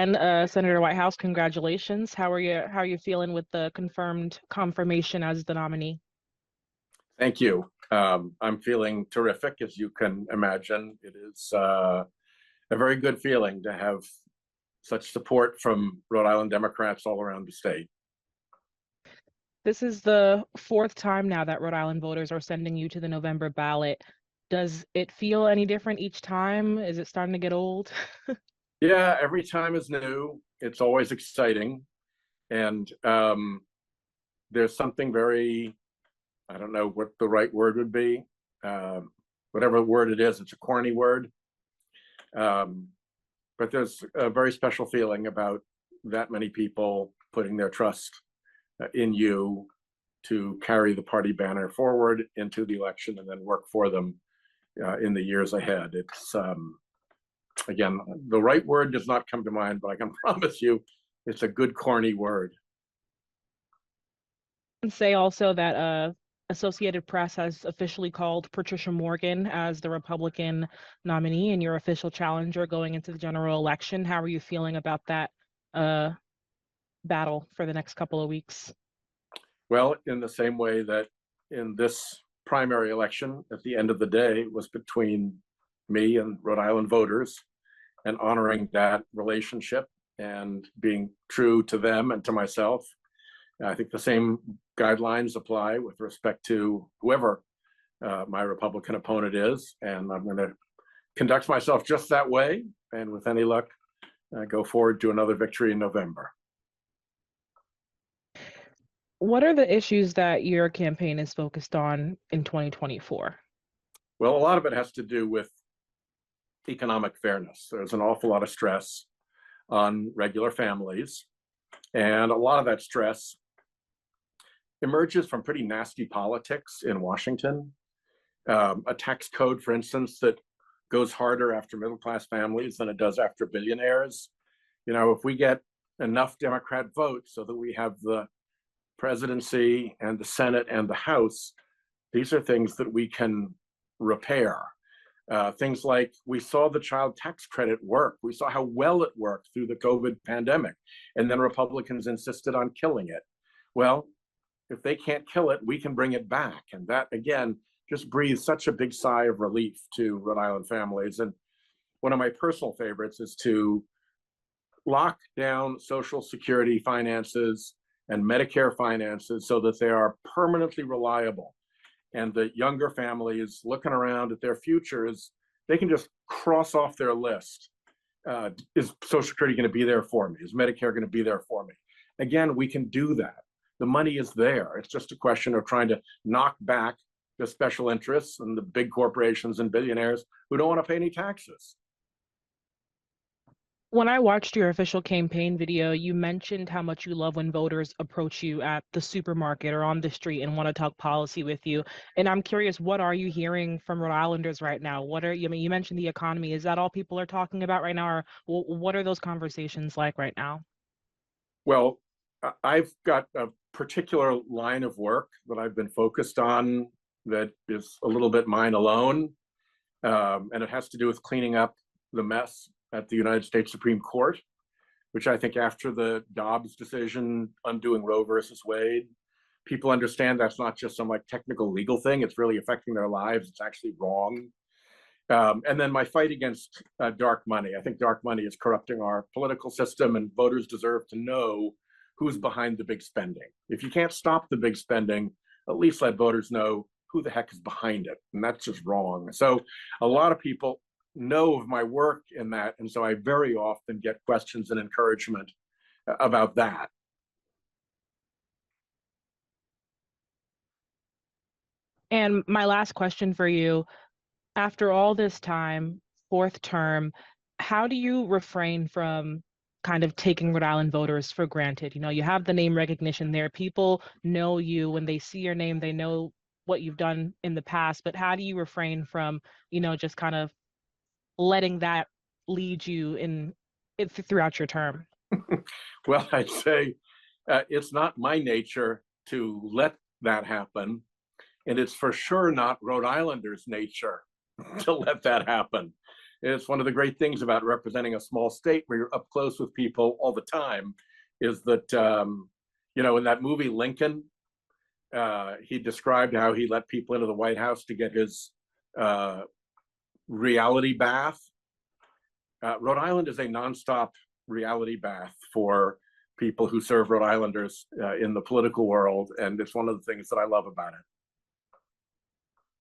And Senator Whitehouse, congratulations. How are you feeling with the confirmation as the nominee? Thank you. I'm feeling terrific, as you can imagine. It is a very good feeling to have such support from Rhode Island Democrats all around the state. This is the fourth time now that Rhode Island voters are sending you to the November ballot. Does it feel any different each time? Is it starting to get old? Yeah, every time is new. It's always exciting. And there's something very, I don't know what the right word would be. Whatever word it is, it's a corny word. But there's a very special feeling about that many people putting their trust in you to carry the party banner forward into the election and then work for them in the years ahead. It's, again, the right word does not come to mind, but I can promise you it's a good corny word. And say also that Associated Press has officially called Patricia Morgan as the Republican nominee and your official challenger going into the general election. How are you feeling about that battle for the next couple of weeks? Well, in the same way that in this primary election, at the end of the day, was between me and Rhode Island voters, and honoring that relationship and being true to them and to myself. I think the same guidelines apply with respect to whoever my Republican opponent is, and I'm going to conduct myself just that way, and with any luck, go forward to another victory in November. What are the issues that your campaign is focused on in 2024? Well, a lot of it has to do with economic fairness. There's an awful lot of stress on regular families, and a lot of that stress emerges from pretty nasty politics in Washington. A tax code, for instance, that goes harder after middle-class families than it does after billionaires. You know, if we get enough Democrat votes so that we have the presidency and the Senate and the House, these are things that we can repair. Things like we saw the child tax credit work. We saw how well it worked through the COVID pandemic, and then Republicans insisted on killing it. Well, if they can't kill it, we can bring it back. And that, again, just breathes such a big sigh of relief to Rhode Island families. And one of my personal favorites is to lock down Social Security finances and Medicare finances so that they are permanently reliable. And the younger families looking around at their futures, they can just cross off their list. Is Social Security going to be there for me? Is Medicare going to be there for me? Again, we can do that. The money is there. It's just a question of trying to knock back the special interests and the big corporations and billionaires who don't want to pay any taxes. When I watched your official campaign video, you mentioned how much you love when voters approach you at the supermarket or on the street and want to talk policy with you. And I'm curious, what are you hearing from Rhode Islanders right now? I mean, you mentioned the economy. Is that all people are talking about right now? Or what are those conversations like right now? Well, I've got a particular line of work that I've been focused on that is a little bit mine alone. And it has to do with cleaning up the mess at the United States Supreme Court, which I think after the Dobbs decision undoing Roe versus Wade, people understand that's not just some like technical legal thing. It's really affecting their lives. It's actually wrong. And then my fight against dark money. I think dark money is corrupting our political system, and voters deserve to know who's behind the big spending. If you can't stop the big spending, at least let voters know who the heck is behind it. And that's just wrong. So a lot of people know of my work in that. And so I very often get questions and encouragement about that. And my last question for you, after all this time, fourth term, how do you refrain from kind of taking Rhode Island voters for granted? You know, you have the name recognition there. People know you when they see your name, they know what you've done in the past, but how do you refrain from, just kind of letting that lead you throughout your term? Well, I'd say it's not my nature to let that happen. And it's for sure not Rhode Islanders' nature to let that happen. It's one of the great things about representing a small state where you're up close with people all the time, is that, you know, in that movie Lincoln, he described how he let people into the White House to get his reality bath. Rhode Island is a nonstop reality bath for people who serve Rhode Islanders in the political world, and it's one of the things that I love about it.